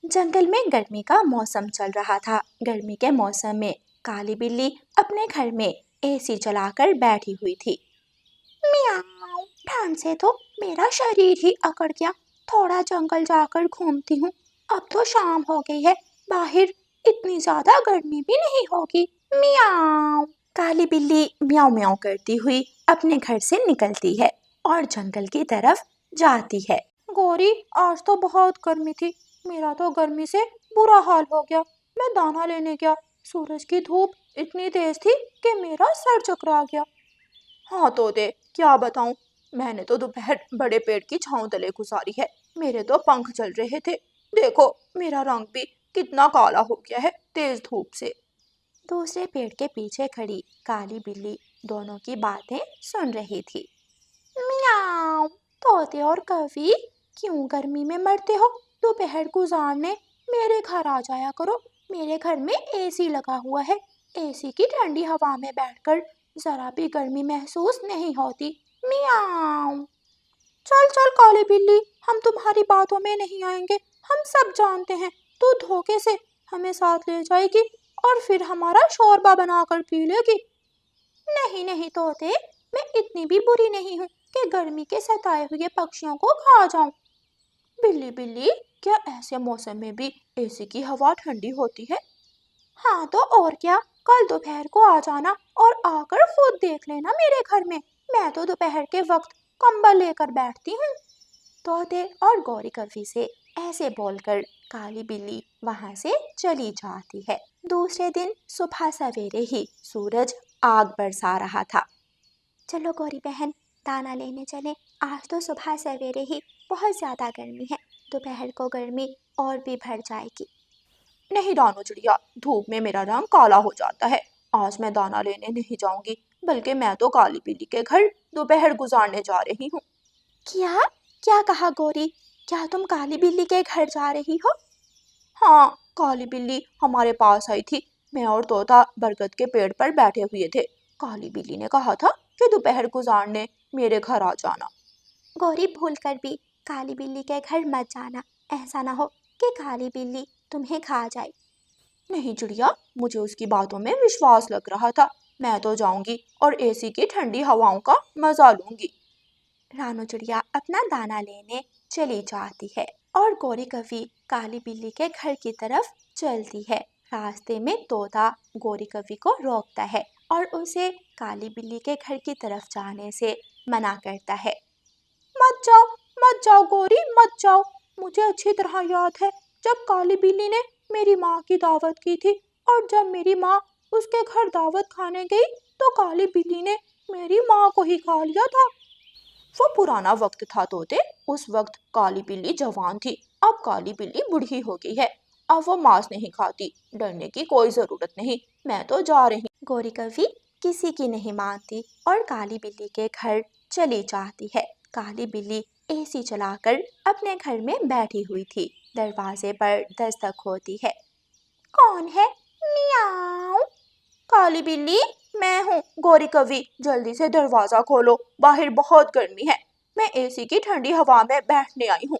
जंगल में गर्मी का मौसम चल रहा था। गर्मी के मौसम में काली बिल्ली अपने घर में एसी चलाकर बैठी हुई थी। मियाऊं, ठंड से तो मेरा शरीर ही अकड़ गया। थोड़ा जंगल जाकर घूमती हूँ। अब तो शाम हो गई है, बाहर इतनी ज्यादा गर्मी भी नहीं होगी। मियाऊं। काली बिल्ली म्याऊं म्याऊं करती हुई अपने घर से निकलती है और जंगल की तरफ जाती है। गौरी, आज तो बहुत गर्मी थी। मेरा तो गर्मी से बुरा हाल हो गया। मैं दाना लेने गया। सूरज की धूप इतनी तेज थी कि मेरा सर चकरा गया। हाँ तोते, क्या बताऊं, मैंने तो दोपहर बड़े पेड़ की छांव तले गुजारी है। मेरे तो पंख चल रहे थे। देखो, मेरा रंग भी कितना काला हो गया है तेज धूप से। दूसरे पेड़ के पीछे खड़ी काली बिल्ली दोनों की बातें सुन रही थी। मियाऊं। तोते और कौवी, क्यों गर्मी में मरते हो? दोपहर गुजारने मेरे घर आ जाया करो। मेरे घर में एसी लगा हुआ है। एसी की ठंडी हवा में बैठकर जरा भी गर्मी महसूस नहीं होती। मियाऊं। चल चल काली बिल्ली, हम तुम्हारी बातों में नहीं आएंगे। हम सब जानते हैं तू धोखे से हमें साथ ले जाएगी और फिर हमारा शोरबा बनाकर पी लेगी। नहीं नहीं तोते, मैं इतनी भी बुरी नहीं हूँ कि गर्मी के सताए हुए पक्षियों को खा जाऊं। बिल्ली बिल्ली, क्या ऐसे मौसम में भी एसी की हवा ठंडी होती है? हाँ तो और क्या, कल दोपहर को आ जाना और आकर खुद देख लेना मेरे घर में। मैं तो दोपहर के वक्त कंबल लेकर बैठती हूँ। तोते और गौरी कवि से ऐसे बोलकर काली बिल्ली वहां से चली जाती है। दूसरे दिन सुबह सवेरे ही सूरज आग बरसा रहा था। चलो गौरी बहन, दाना लेने चले। आज तो सुबह सवेरे ही बहुत ज्यादा गर्मी है। दोपहर को गर्मी और भी बढ़ जाएगी। नहीं रानो चिड़िया, धूप में मेरा रंग काला हो जाता है। आज मैं दाना लेने नहीं जाऊंगी, बल्कि मैं तो काली बिल्ली के घर दोपहर गुजारने जा रही हूँ। क्या क्या कहा गौरी? क्या तुम काली बिल्ली के घर जा रही हो? हाँ, काली बिल्ली हमारे पास आई थी। मैं और तोता बरगद के पेड़ पर बैठे हुए थे। काली बिल्ली ने कहा था कि दोपहर गुजारने मेरे घर आ जाना। गौरी, भूल कर भी काली बिल्ली के घर मत जाना। ऐसा ना हो कि काली बिल्ली तुम्हें खा जाए। नहीं चिड़िया, मुझे उसकी बातों में विश्वास लग रहा था। मैं तो जाऊंगी और एसी की ठंडी हवाओं का मजा लूंगी। रानो चिड़िया अपना दाना लेने चली जाती है और गौरी कवि काली बिल्ली के घर की तरफ चलती है। रास्ते में तोता गौरी कवि को रोकता है और उसे काली बिल्ली के घर की तरफ जाने से मना करता है। मत जाओ, मत जाओ गौरी, मत जाओ। मुझे अच्छी तरह याद है जब काली बिल्ली ने मेरी माँ की दावत की थी, और जब मेरी माँ उसके घर दावत खाने गई तो काली बिल्ली ने मेरी माँ को ही खा लिया था। वो पुराना वक्त था तोते। उस वक्त काली बिल्ली जवान थी। अब काली बिल्ली बूढ़ी हो गई है। अब वो मांस नहीं खाती। डरने की कोई जरूरत नहीं, मैं तो जा रही। गौरी कवि किसी की नहीं मानती और काली बिल्ली के घर चली जाती है। काली बिल्ली एसी चलाकर अपने घर में बैठी हुई थी। दरवाजे पर दस्तक होती है। कौन है? मियाऊं। काली बिल्ली, मैं हूँ गौरी कवि। जल्दी से दरवाजा खोलो, बाहर बहुत गर्मी है। मैं एसी की ठंडी हवा में बैठने आई हूँ।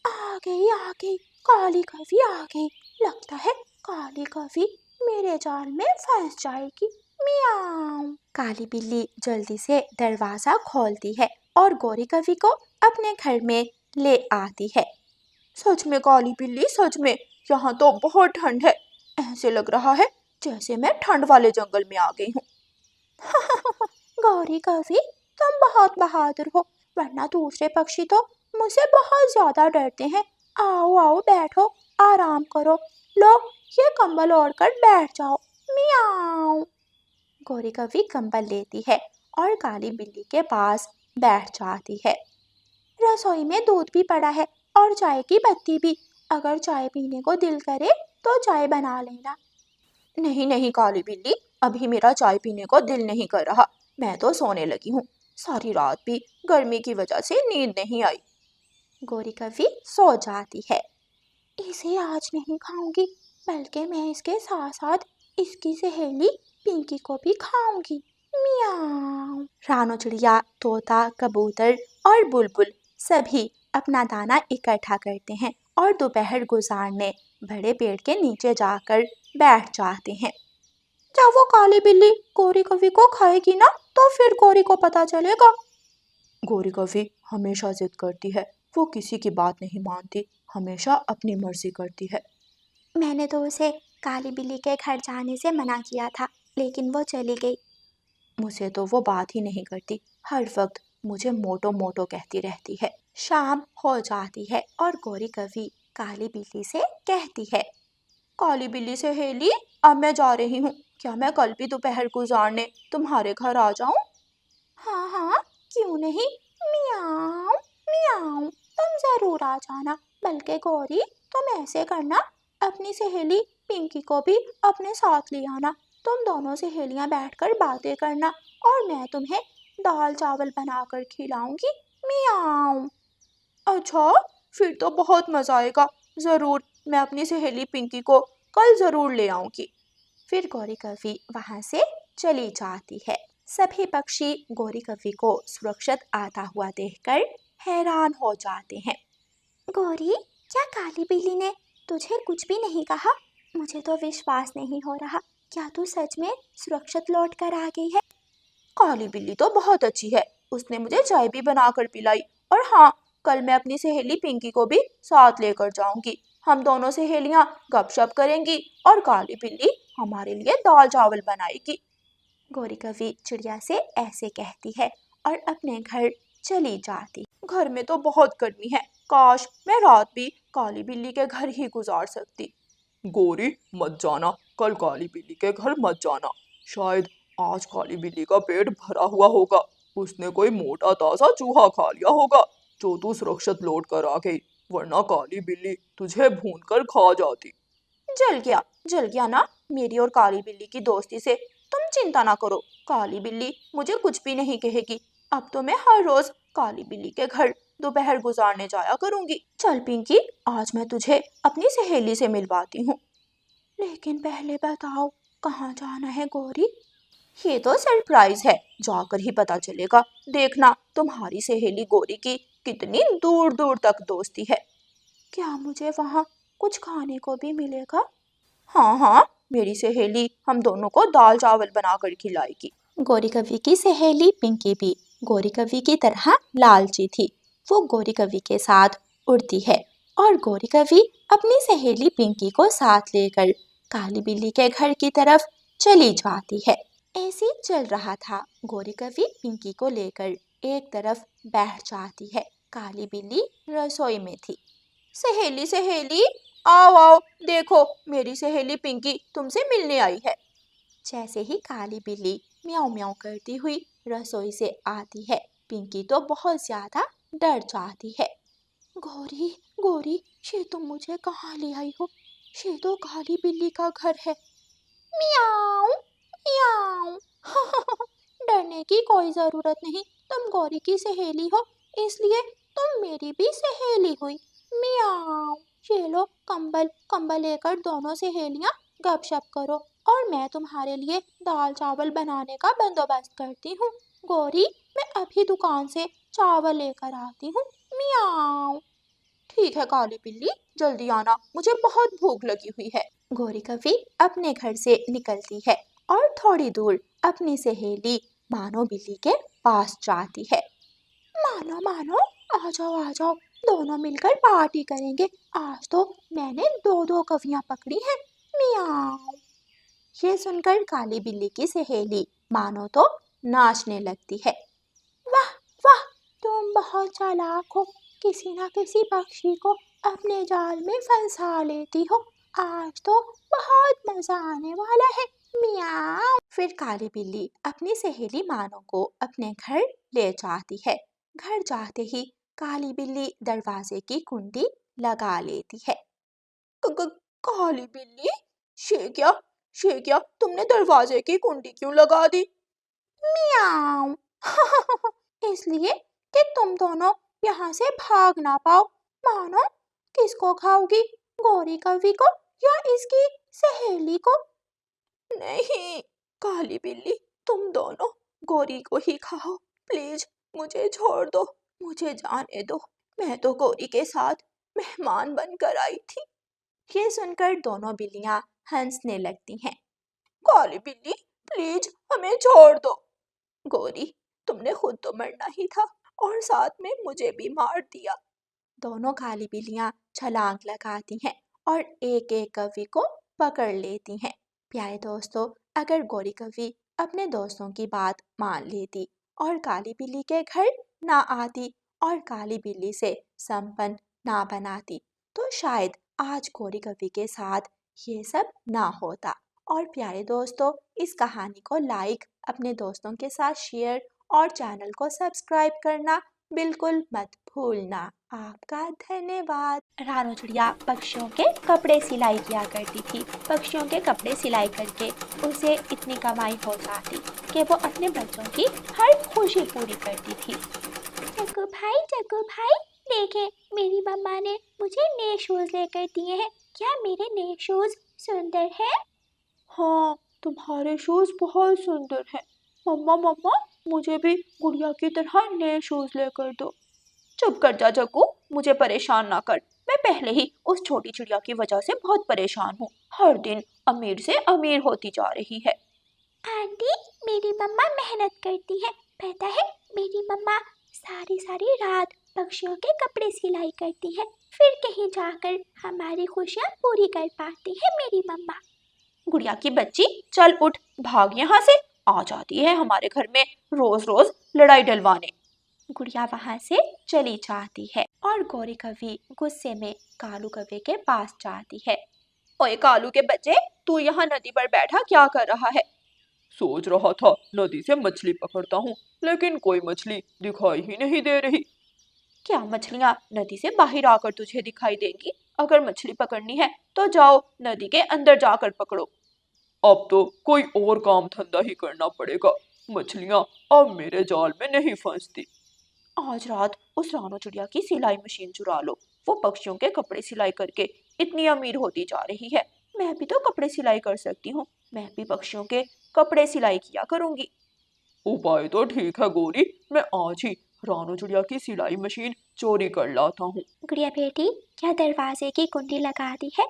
आ गई, काली कवि आ गई। लगता है काली कवि मेरे जाल में फंस जाएगी। मियाऊं। काली बिल्ली जल्दी से दरवाजा खोलती है और गौरी कवि को अपने घर में ले आती है। सच में काली बिल्ली, सच में यहाँ तो बहुत ठंड है। ऐसे लग रहा है जैसे मैं ठंड वाले जंगल में आ गई हूँ। गौरी कवि, तुम बहुत बहादुर हो, वरना दूसरे पक्षी तो मुझसे बहुत ज्यादा डरते हैं। आओ आओ बैठो, आराम करो। लो, ये कंबल ओढ़कर बैठ जाओ। मियाऊं। गौरी कवि कंबल लेती है और काली बिल्ली के पास बैठ जाती है। रसोई में दूध भी पड़ा है और चाय की पत्ती भी। अगर चाय पीने को दिल करे तो चाय बना लेना। नहीं नहीं काली बिल्ली, अभी मेरा चाय पीने को दिल नहीं कर रहा। मैं तो सोने लगी हूँ। सारी रात भी गर्मी की वजह से नींद नहीं आई। गौरी कवि सो जाती है। इसे आज नहीं खाऊंगी, बल्कि मैं इसके साथ साथ इसकी सहेली पिंकी को भी खाऊंगी। मियाऊं। रानो चिड़िया, तोता, कबूतर और बुलबुल सभी अपना दाना इकट्ठा करते हैं और दोपहर गुजारने बड़े पेड़ के नीचे जाकर बैठ जाते हैं। जब वो काली बिल्ली गोरी कवि को खाएगी ना, तो फिर गोरी को पता चलेगा। गोरी कवि हमेशा जिद करती है, वो किसी की बात नहीं मानती, हमेशा अपनी मर्जी करती है। मैंने तो उसे काली बिल्ली के घर जाने से मना किया था, लेकिन वो चली गई। मुझे तो वो बात ही नहीं करती, हर वक्त मुझे मोटो मोटो कहती रहती है। शाम हो जाती है और गोरी कवि काली बिल्ली से कहती है, काली बिल्ली सहेली, अब मैं जा रही हूँ, क्या मैं कल भी दोपहर गुजारने तुम्हारे घर आ जाऊं? हाँ हाँ, क्यों नहीं, मियाऊं मियाऊं, तुम जरूर आ जाना। बल्कि गौरी, तुम ऐसे करना, अपनी सहेली पिंकी को भी अपने साथ ले आना। तुम दोनों सहेलियां बैठकर बातें करना और मैं तुम्हें दाल चावल बनाकर खिलाऊंगी। मियाऊं। अच्छा, फिर तो बहुत मजा आएगा। जरूर, मैं अपनी सहेली पिंकी को कल जरूर ले आऊंगी। फिर गौरी कवि वहां से चली जाती है। सभी पक्षी गौरी कवि को सुरक्षित आता हुआ देखकर हैरान हो जाते हैं। गौरी, क्या काली बिल्ली ने तुझे कुछ भी नहीं कहा? मुझे तो विश्वास नहीं हो रहा, क्या तू सच में सुरक्षित लौट कर आ गई है? काली बिल्ली तो बहुत अच्छी है, उसने मुझे चाय भी बनाकर पिलाई। और हाँ, कल मैं अपनी सहेली पिंकी को भी साथ लेकर जाऊंगी। हम दोनों सहेलियां गपशप करेंगी और काली बिल्ली हमारे लिए दाल चावल बनाएगी। गौरी कवि चिड़िया से ऐसे कहती है और अपने घर चली जाती। घर में तो बहुत गर्मी है, काश मैं रात भी काली बिल्ली के घर ही गुजार सकती। गोरी मत जाना, कल काली बिल्ली के घर मत जाना। शायद आज काली बिल्ली का पेट भरा हुआ होगा, उसने कोई मोटा ताजा चूहा खा लिया होगा जो तू सुरक्षित लौट कर आ गई, वरना काली बिल्ली तुझे भून कर खा जाती। जल गया ना, मेरी और काली बिल्ली की दोस्ती से तुम चिंता ना करो। काली बिल्ली मुझे कुछ भी नहीं कहेगी। अब तो मैं हर रोज काली बिल्ली के घर दोपहर गुजारने जाया करूंगी। चल पिंकी, आज मैं तुझे अपनी सहेली से मिलवाती हूँ। लेकिन पहले बताओ, कहाँ जाना है गौरी? ये तो सरप्राइज है, जाकर ही पता चलेगा। देखना तुम्हारी सहेली गौरी की कितनी दूर दूर तक दोस्ती है। क्या मुझे वहाँ कुछ खाने को भी मिलेगा? हाँ हाँ, मेरी सहेली हम दोनों को दाल चावल बनाकर खिलाएगी। गौरी कवि की सहेली पिंकी भी गौरी कवि की तरह लालची थी। वो गौरी कवि के साथ उड़ती है और गौरी कवि अपनी सहेली पिंकी को साथ लेकर काली बिल्ली के घर की तरफ चली जाती है। ऐसे ही चल रहा था। गौरी कवि पिंकी को लेकर एक तरफ बैठ जाती है। काली बिल्ली रसोई में थी। सहेली सहेली, आओ आओ, देखो मेरी सहेली पिंकी तुमसे मिलने आई है। जैसे ही काली बिल्ली म्याऊं म्याऊं करती हुई रसोई से आती है, पिंकी तो बहुत ज्यादा डर जाती है। गौरी गौरी, ये तुम मुझे कहाँ ले आई हो? ये तो काली बिल्ली का घर है। म्याऊं म्याऊं। डरने की कोई जरूरत नहीं, तुम गौरी की सहेली हो, इसलिए तुम मेरी भी सहेली हुई। म्याऊं। ये लो कंबल, कंबल लेकर दोनों सहेलियां गपशप करो और मैं तुम्हारे लिए दाल चावल बनाने का बंदोबस्त करती हूँ। गौरी, मैं अभी दुकान से चावल लेकर आती हूँ। म्याऊं। ठीक है काली बिल्ली, जल्दी आना, मुझे बहुत भूख लगी हुई है। गौरी कवि अपने घर से निकलती है और थोड़ी दूर अपनी सहेली मानो बिल्ली के पास जाती है। मानो मानो, आ जाओ आ जाओ, दोनों मिलकर पार्टी करेंगे। आज तो मैंने दो दो कवियां पकड़ी हैं। मियाऊं। ये सुनकर काली बिल्ली की सहेली मानो तो नाचने लगती है। वाह वाह, तुम बहुत चालाक हो, किसी ना किसी पक्षी को अपने जाल में फंसा लेती हो। आज तो बहुत मजा आने वाला है। मियाँ। फिर काली बिल्ली अपनी सहेली मानो को अपने घर ले जाती है। घर जाते ही काली बिल्ली दरवाजे की कुंडी लगा लेती है। काली बिल्ली, ये क्या, ये क्या, तुमने दरवाजे की कुंडी क्यों लगा दी? मियाऊं। इसलिए कि तुम दोनों यहाँ से भाग ना पाओ। मानो, किसको खाओगी, गौरी कवि को या इसकी सहेली को? नहीं काली बिल्ली, तुम दोनों गौरी को ही खाओ, प्लीज मुझे छोड़ दो, मुझे जाने दो। मैं तो गौरी के साथ मेहमान बनकर आई थी। ये सुनकर दोनों बिल्लियां हंसने लगती हैं। काली बिल्ली, प्लीज हमें छोड़ दो। गोरी, तुमने खुद तो मरना ही था और साथ में मुझे भी मार दिया। दोनों काली बिल्लियां छलांग लगाती हैं और एक एक कौवी को पकड़ लेती हैं। प्यारे दोस्तों, अगर गोरी कौवी अपने दोस्तों की बात मान लेती और काली बिल्ली के घर ना आती और काली बिल्ली से संबंध ना बनाती, तो शायद आज गोरी कौवी के साथ ये सब ना होता। और प्यारे दोस्तों, इस कहानी को लाइक, अपने दोस्तों के साथ शेयर और चैनल को सब्सक्राइब करना बिल्कुल मत भूलना। आपका धन्यवाद। रानू चिड़िया पक्षियों के कपड़े सिलाई किया करती थी। पक्षियों के कपड़े सिलाई करके उसे इतनी कमाई हो जाती कि वो अपने बच्चों की हर खुशी पूरी करती थी। जग्गू भाई, देखे मेरी मम्मा ने मुझे नए शूज लेकर दिए हैं। क्या मेरे नए शूज सुंदर है? हाँ, तुम्हारे शूज बहुत सुंदर हैं। मम्मा मम्मा, मुझे भी गुड़िया की तरह नए शूज लेकर दो। चुप कर जा जग्गू, मुझे परेशान ना कर। मैं पहले ही उस छोटी चिड़िया की वजह से बहुत परेशान हूँ। हर दिन अमीर से अमीर होती जा रही है। आंटी, मेरी मम्मा मेहनत करती है। पता है, मेरी मम्मा सारी सारी रात पक्षियों के कपड़े सिलाई करती है, फिर कहीं जाकर हमारी खुशियाँ पूरी कर पाती है मेरी मम्मा। गुड़िया की बच्ची, चल उठ, भाग यहाँ से। आ जाती है हमारे घर में रोज रोज लड़ाई डलवाने। गुड़िया वहां से चली जाती है और गौरी कवि गुस्से में कालू कव्वे के पास जाती है। ओए कालू के बच्चे, तू यहाँ नदी पर बैठा क्या कर रहा है? सोच रहा था नदी से मछली पकड़ता हूँ, लेकिन कोई मछली दिखाई ही नहीं दे रही। क्या मछलियाँ नदी से बाहर आकर तुझे दिखाई देंगी? अगर मछली पकड़नी है तो जाओ नदी के अंदर जाकर पकड़ो। अब तो कोई और काम धंधा ही करना पड़ेगा। मछलियाँ अब मेरे जाल में नहीं फंसती। आज रात उस रानो चिड़िया की सिलाई मशीन चुरा लो। वो पक्षियों के कपड़े सिलाई करके इतनी अमीर होती जा रही है। मैं भी तो कपड़े सिलाई कर सकती हूँ। मैं भी पक्षियों के कपड़े सिलाई किया करूंगी। उपाय तो ठीक है गोरी, मैं आज ही रानो चिड़िया की सिलाई मशीन चोरी कर लाता हूँ। गुड़िया बेटी, क्या दरवाजे की कुंडी लगा दी है?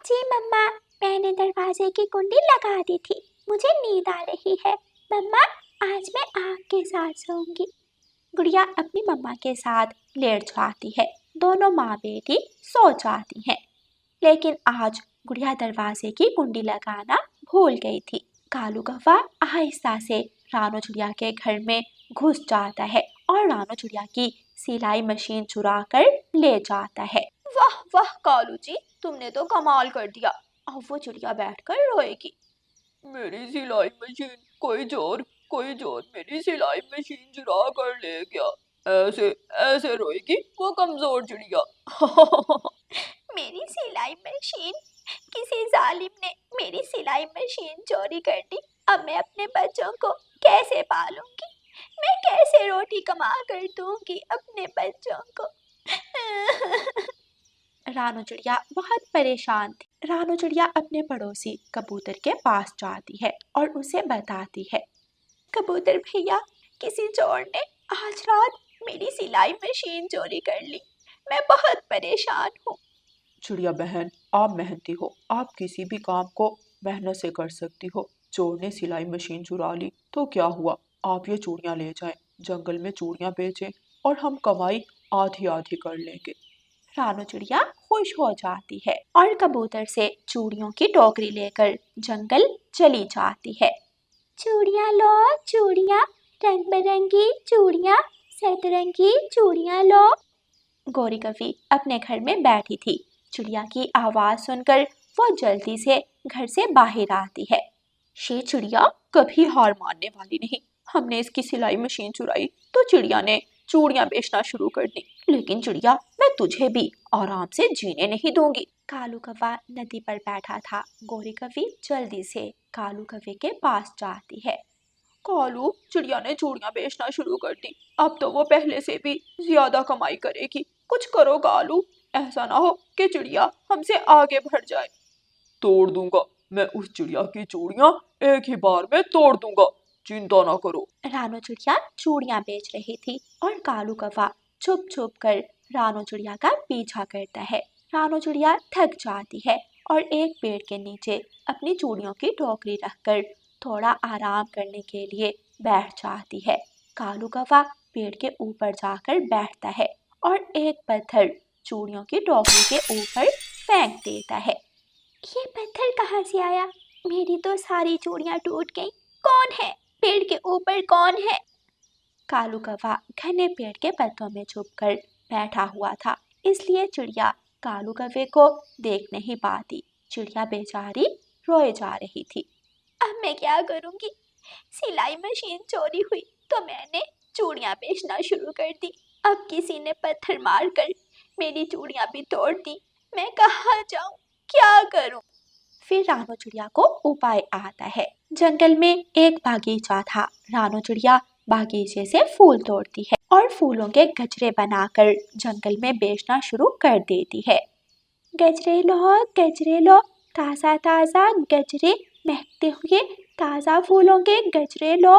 जी मम्मा, मैंने दरवाजे की कुंडी लगा दी थी। मुझे नींद आ रही है। मम्मा, आज मैं आग के साथ सोऊंगी। गुड़िया अपनी मम्मा के साथ लेट जाती है। दोनों माँ बेटी सो जाती हैं। लेकिन आज गुड़िया दरवाजे की कुंडी लगाना भूल गई थी। कालू कौवा आहिस्ता से रानो चिड़िया के घर में घुस जाता है और रानो चिड़िया की सिलाई मशीन चुरा कर ले जाता है। वाह वाह कालू जी, तुमने तो कमाल कर दिया। अब वो चिड़िया बैठकर रोएगी। मेरी सिलाई मशीन, कोई जोर मेरी सिलाई मशीन चुरा कर ले गया। ऐसे ऐसे रोएगी वो कमजोर चिड़िया। मेरी सिलाई मशीन, किसी जालिम ने मेरी सिलाई मशीन चोरी कर दी। अब मैं अपने बच्चों को कैसे पालूंगी? मैं कैसे रोटी कमा कर दूंगी अपने बच्चों को? रानू चिड़िया बहुत परेशान थी। रानू चिड़िया अपने पड़ोसी कबूतर के पास जाती है और उसे बताती है। कबूतर भैया, किसी चोर ने आज रात मेरी सिलाई मशीन चोरी कर ली। मैं बहुत परेशान हूँ। चिड़िया बहन, आप मेहनती हो, आप किसी भी काम को मेहनत से कर सकती हो। चोर ने सिलाई मशीन चुरा ली तो क्या हुआ? आप ये चूड़ियाँ ले जाएं, जंगल में चूड़ियाँ बेचें और हम कमाई आधी आधी कर लेंगे। रानू चिड़िया खुश हो जाती है और कबूतर से चूड़ियों की टोकरी लेकर जंगल चली जाती है। चूड़ियाँ लो चूड़ियाँ, रंग बिरंगी चूड़ियाँ, सतरंगी चूड़ियाँ लो। गौरी कवि अपने घर में बैठी थी। चिड़िया की आवाज सुनकर वो जल्दी से घर से बाहर आती है। ये चिड़िया कभी हार मानने वाली नहीं। हमने इसकी सिलाई मशीन चुराई तो चिड़िया ने चूड़ियां बेचना शुरू कर दी। लेकिन चिड़िया, मैं तुझे भी आराम से जीने नहीं दूंगी। कालू कौवा नदी पर बैठा था। गौरी कवि जल्दी से कालू कौवे के पास जाती है। कालू, चिड़िया ने चूड़ियां बेचना शुरू कर दी। अब तो वो पहले से भी ज्यादा कमाई करेगी। कुछ करो कालू, ऐसा ना हो कि चिड़िया हमसे आगे बढ़ जाए। तोड़ दूंगा, मैं उस चिड़िया की चूड़ियां एक ही बार में तोड़ दूंगा। चिंता ना करो। रानू चिड़िया चूड़ियां बेच रही थी और कालू कौवा छुप छुप कर रानो चिड़िया का पीछा करता है। रानो चिड़िया थक जाती है और एक पेड़ के नीचे अपनी चूड़ियों की टोकरी रखकर थोड़ा आराम करने के लिए बैठ जाती है। कालू कौवा पेड़ के ऊपर जाकर बैठता है और एक पत्थर चूड़ियों की टोकरी के ऊपर फेंक देता है। ये पत्थर कहाँ से आया? मेरी तो सारी चूड़ियां टूट गईं। कौन है? पेड़ के ऊपर कौन है? कालू कौवा घने पेड़ के पत्तों में छुपकर बैठा हुआ था, इसलिए चिड़िया कालू कौवे को देख नहीं पाती। चिड़िया बेचारी रोए जा रही थी। अब मैं क्या करूंगी? सिलाई मशीन चोरी हुई तो मैंने चूड़ियां बेचना शुरू कर दी। अब किसी ने पत्थर मारकर मेरी चूड़ियां भी तोड़ दी। मैं कहाँ जाऊं? क्या करूं? फिर रानो चिड़िया को उपाय आता है। जंगल में एक बागीचा था। रानो चिड़िया बागीचे से फूल तोड़ती है और फूलों के गजरे बनाकर जंगल में बेचना शुरू कर देती है। गजरे लो, ताज़ा ताज़ा गजरे, महकते हुए ताज़ा फूलों के गजरे लो।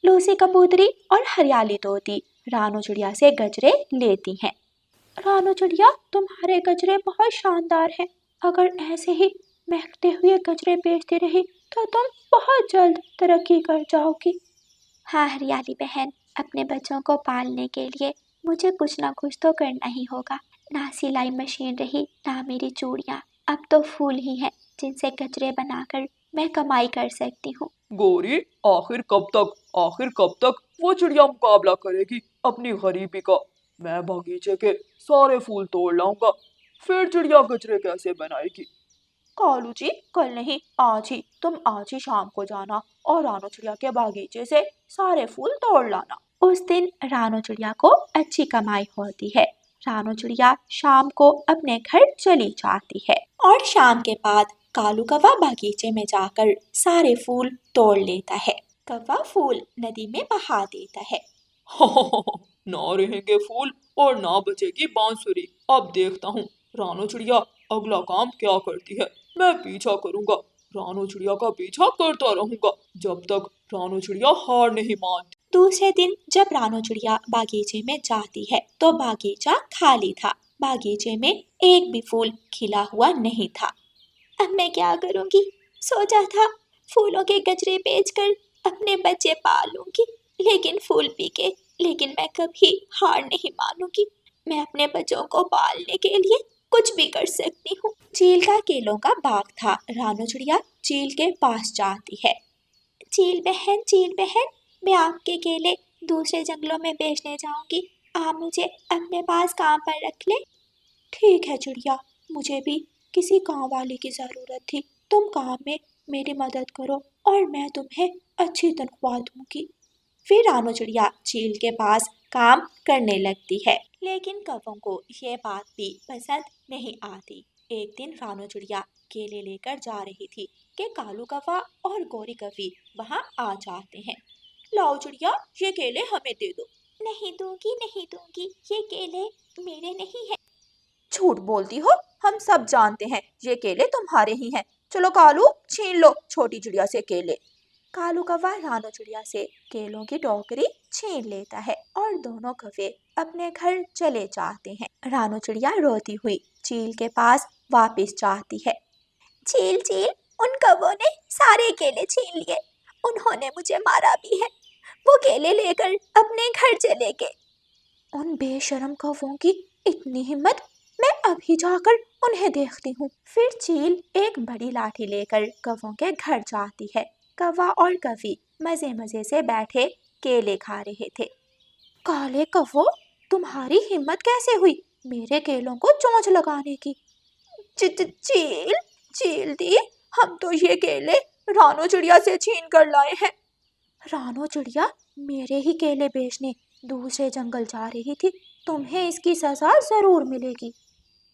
लूसी कबूतरी और हरियाली तोती रानो चिड़िया से गजरे लेती हैं। रानो चिड़िया, तुम्हारे गजरे बहुत शानदार हैं। अगर ऐसे ही महकते हुए गजरे बेचती रही तो तुम बहुत जल्द तरक्की कर जाओगी। हाँ हरियाली बहन, अपने बच्चों को पालने के लिए मुझे कुछ ना कुछ तो करना ही होगा। ना सिलाई मशीन रही, ना मेरी चूड़ियाँ, अब तो फूल ही हैं जिनसे गजरे बनाकर मैं कमाई कर सकती हूँ। गोरी, आखिर कब तक वो चिड़िया मुकाबला करेगी अपनी गरीबी का? मैं बगीचे के सारे फूल तोड़ लाऊंगा, फिर चिड़िया गजरे कैसे बनाएगी? कालू जी, कल नहीं आज ही, तुम आज ही शाम को जाना और रानो चिड़िया के बागीचे से सारे फूल तोड़ लाना। उस दिन रानो चिड़िया को अच्छी कमाई होती है। रानो चिड़िया शाम को अपने घर चली जाती है और शाम के बाद कालू कौवा बागीचे में जाकर सारे फूल तोड़ लेता है। कौवा फूल नदी में बहा देता है। ना रहेंगे फूल और ना बचेगी बांसुरी। अब देखता हूँ रानो चिड़िया अगला काम क्या करती है। मैं पीछा करूंगा, रानो चिड़िया का पीछा करता रहूंगा जब तक रानो चिड़िया हार नहीं मानती। दूसरे दिन जब रानो चिड़िया बागीचे में जाती है तो बागीचा खाली था। बागीचे में एक भी फूल खिला हुआ नहीं था। अब मैं क्या करूंगी? सोचा था फूलों के गजरे बेचकर अपने बच्चे पालूंगी, लेकिन फूल पी के, लेकिन मैं कभी हार नहीं मानूंगी। मैं अपने बच्चों को पालने के लिए कुछ भी कर सकती हूँ। चील का केलों का बाग था। रानो चिड़िया चील के पास जाती है। चील बहन, मैं आपके केले दूसरे जंगलों में बेचने जाऊंगी। आप मुझे अपने पास काम पर रख ले। ठीक है चिड़िया, मुझे भी किसी काम वाली की ज़रूरत थी। तुम काम में मेरी मदद करो और मैं तुम्हें अच्छी तनख्वाह दूंगी। फिर रानो चिड़िया चील के पास काम करने लगती है, लेकिन कौवों को ये बात भी पसंद नहीं आती। एक दिन रानो चिड़िया केले लेकर जा रही थी कि कालू कौवा और गोरी कौवी वहाँ आ जाते हैं। लाओ चिड़िया, ये केले हमें दे दो। नहीं दूंगी, ये केले मेरे नहीं हैं। झूठ बोलती हो, हम सब जानते हैं ये केले तुम्हारे ही हैं। चलो कालू, छीन लो छोटी चिड़िया से केले। कालू कौवा रानो चिड़िया से केलों की टोकरी छीन लेता है और दोनों कौवे अपने घर चले जाते हैं। रानो चिड़िया रोती हुई चील के पास वापस जाती है। चील, उन कौवों ने सारे केले छीन लिए। उन्होंने मुझे मारा भी है। वो केले लेकर अपने घर चले गए। उन बेशरम कौवों की इतनी हिम्मत! मैं अभी जाकर उन्हें देखती हूँ। फिर चील एक बड़ी लाठी लेकर कौवों के घर जाती है। कौवा और कौवी मजे मजे से बैठे केले खा रहे थे। काले कौवो, तुम्हारी हिम्मत कैसे हुई मेरे केलों को चोंच लगाने की? चील दी, हम तो ये केले रानो चिड़िया से छीन कर लाए हैं। रानो चिड़िया मेरे ही केले बेचने दूसरे जंगल जा रही थी। तुम्हें इसकी सजा जरूर मिलेगी।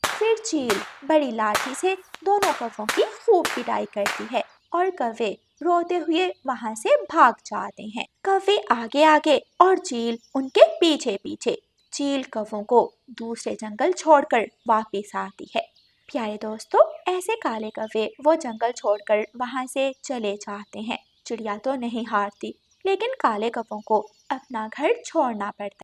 फिर चील बड़ी लाठी से दोनों कौवों की खूब पिटाई करती है और कौवे रोते हुए वहां से भाग जाते हैं। कौवे आगे आगे और चील उनके पीछे पीछे। चील कौवों को दूसरे जंगल छोड़कर वापस आती है। प्यारे दोस्तों, ऐसे काले कौवे वो जंगल छोड़कर वहां से चले जाते हैं। चिड़िया तो नहीं हारती, लेकिन काले कौवों को अपना घर छोड़ना पड़ता है।